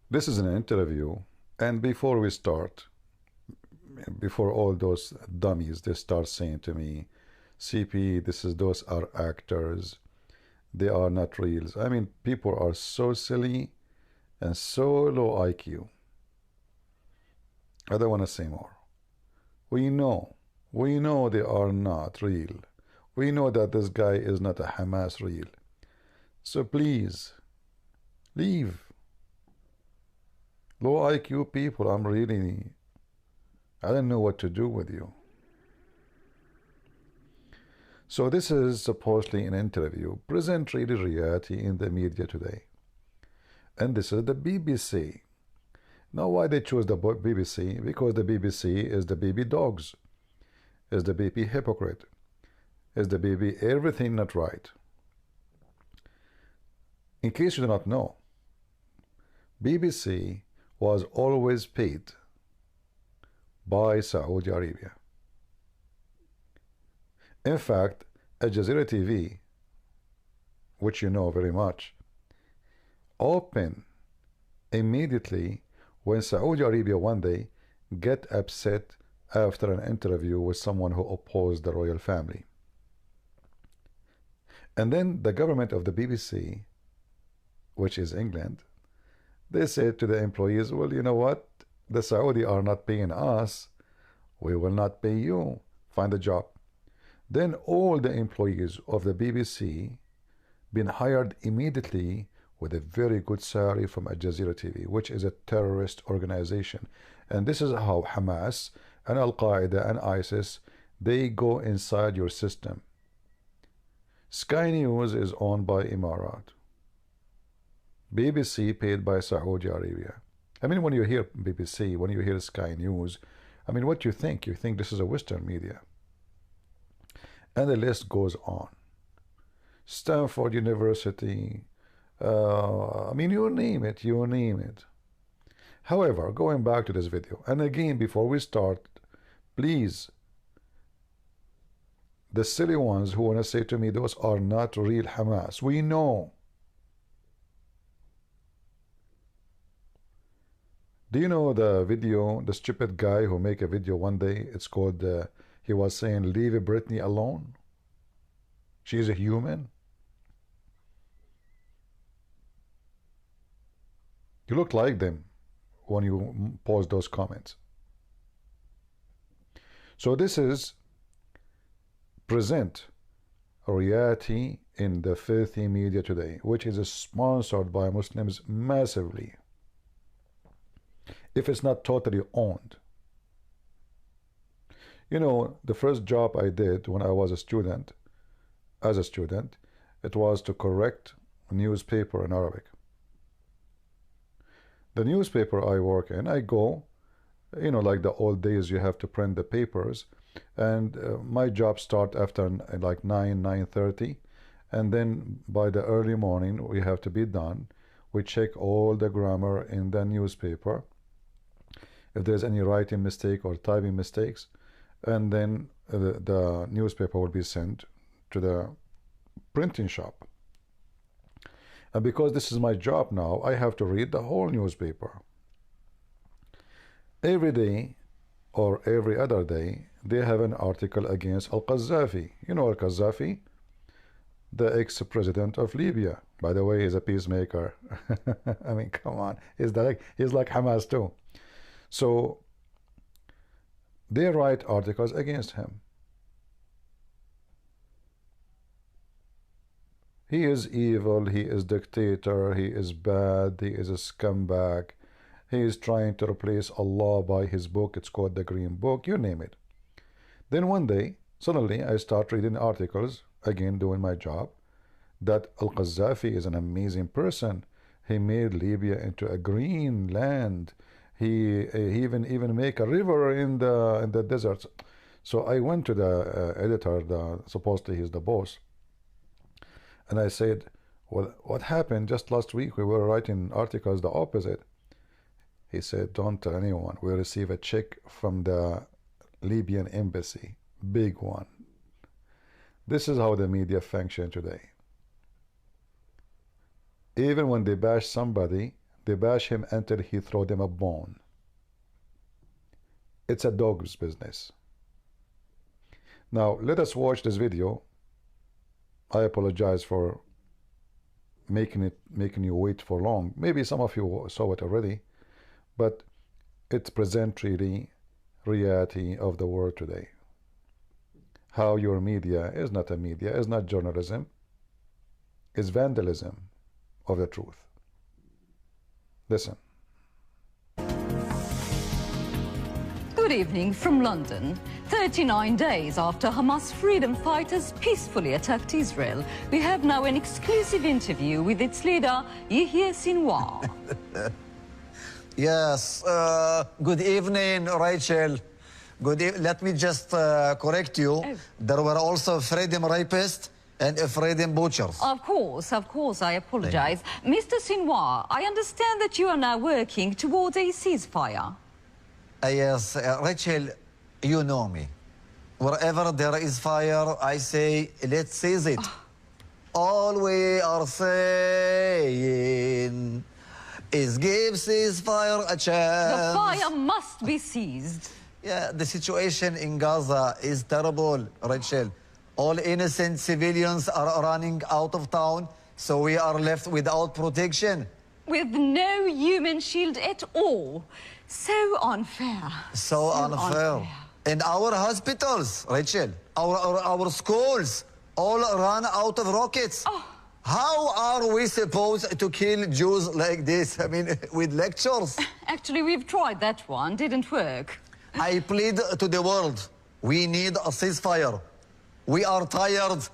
This is an interview, and before we start, before all those dummies, they start saying to me, CP, those are actors. They are not reals. I mean, people are so silly and so low IQ. I don't want to say more. We know, we know they are not real. We know that this guy is not a Hamas real. So please, leave. Low IQ people, I don't know what to do with you. So this is supposedly an interview, present really reality in the media today. And this is the BBC. Now why they choose the BBC? Because the BBC is the baby dogs, is the baby hypocrite, is the baby everything not right. In case you do not know, BBC was always paid by Saudi Arabia. In fact, Al Jazeera TV, which you know very much, opened immediately when Saudi Arabia one day get upset after an interview with someone who opposed the royal family. And then the government of the BBC, which is England, they said to the employees, well, you know what? The Saudi are not paying us. We will not pay you. Find a job. Then all the employees of the BBC been hired immediately with a very good salary from Al Jazeera TV, which is a terrorist organization. And this is how Hamas and Al Qaeda and ISIS, they go inside your system. Sky News is owned by Emirat. BBC paid by Saudi Arabia. I mean, when you hear BBC, when you hear Sky News, I mean, what you think? You think this is a Western media. And the list goes on. Stanford University, I mean, you name it, you name it. However, going back to this video, and again, before we start, please, the silly ones who want to say to me, those are not real Hamas. We know. Do you know the video, the stupid guy who make a video one day? It's called, he was saying, leave Britney alone. She is a human. You look like them when you post those comments. So this is present reality in the filthy media today, which is sponsored by Muslims massively, if it's not totally owned. You know, the first job I did when I was a student, as a student, it was to correct a newspaper in Arabic. The newspaper I work in, I go, you know, like the old days, you have to print the papers, and my job start after like 9:30, and then by the early morning we have to be done. We check all the grammar in the newspaper, if there's any writing mistake or typing mistakes, and then the newspaper will be sent to the printing shop. And because this is my job now, I have to read the whole newspaper. Every day or every other day, they have an article against Al-Qaddafi. You know Al-Qaddafi, the ex-president of Libya. By the way, he's a peacemaker. I mean, come on. He's like Hamas too. So they write articles against him. He is evil, he is dictator, he is bad, he is a scumbag. He is trying to replace Allah by his book. It's called the Green Book, you name it. Then one day, suddenly I start reading articles, again doing my job, that Al-Qaddafi is an amazing person. He made Libya into a green land. He even make a river in the deserts. So I went to the editor, supposedly he's the boss, and I said, well, what happened just last week? We were writing articles the opposite. He said, don't tell anyone. We receive a check from the Libyan embassy, big one. This is how the media function today. Even when they bash somebody, They bash him until he throw them a bone. It's a dog's business. Now, let us watch this video. I apologize for making you wait for long. Maybe some of you saw it already, but it presents really reality of the world today. How your media is not a media, is not journalism, is vandalism of the truth. Listen. Good evening from London. 39 days after Hamas freedom fighters peacefully attacked Israel, we have now an exclusive interview with its leader, Yahya Sinwar. Yes, good evening, Rachel. Let me just correct you. Oh. There were also freedom rapists and freedom butchers. Of course, I apologize. Mr. Sinwar, I understand that you are now working towards a ceasefire. Yes, Rachel, you know me. Wherever there is fire, I say, let's seize it. All we are saying is give ceasefire a chance. The fire must be seized. Yeah, the situation in Gaza is terrible, Rachel. All innocent civilians are running out of town, so we are left without protection. With no human shield at all. So unfair. So unfair. And our hospitals, Rachel, our schools, all run out of rockets. Oh. How are we supposed to kill Jews like this? I mean, with lectures? Actually, we've tried that one. Didn't work. I plead to the world. We need a ceasefire. We are tired.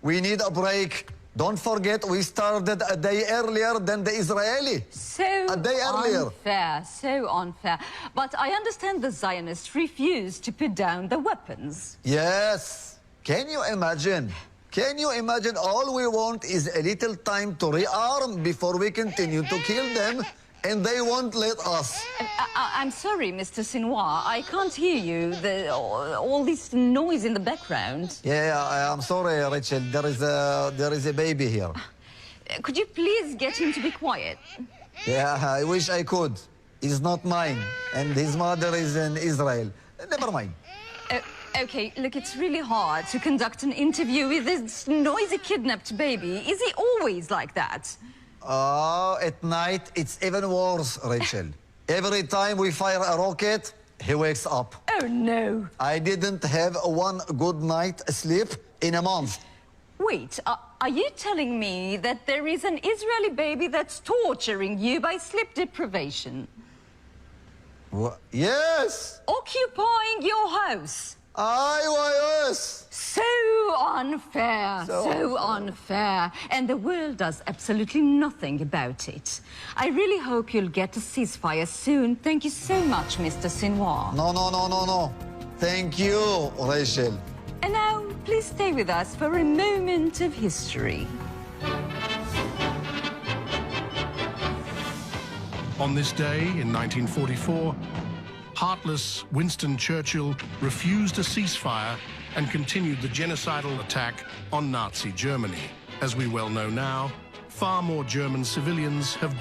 We need a break. Don't forget, we started a day earlier than the Israeli. So a day earlier. Unfair, so unfair. But I understand the Zionists refused to put down the weapons. Yes. Can you imagine? Can you imagine? All we want is a little time to rearm before we continue to kill them, and they won't let us. I'm sorry, Mr. Sinwar. I can't hear you. All this noise in the background. Yeah, I'm sorry, Rachel. There is a baby here. Could you please get him to be quiet? Yeah, I wish I could. He's not mine, and his mother is in Israel. Never mind. Okay, look, it's really hard to conduct an interview with this noisy kidnapped baby. Is he always like that? Oh, at night, it's even worse, Rachel. Every time we fire a rocket, he wakes up. Oh, no. I didn't have one good night sleep in a month. Wait, are you telling me that there is an Israeli baby that's torturing you by sleep deprivation? Yes! Occupying your house? Yes! So unfair, so unfair. And the world does absolutely nothing about it. I really hope you'll get a ceasefire soon. Thank you so much, Mr. Sinwar. No. Thank you, Rachel. And now, please stay with us for a moment of history. On this day in 1944, heartless Winston Churchill refused a ceasefire and continued the genocidal attack on Nazi Germany. As we well know now, far more German civilians have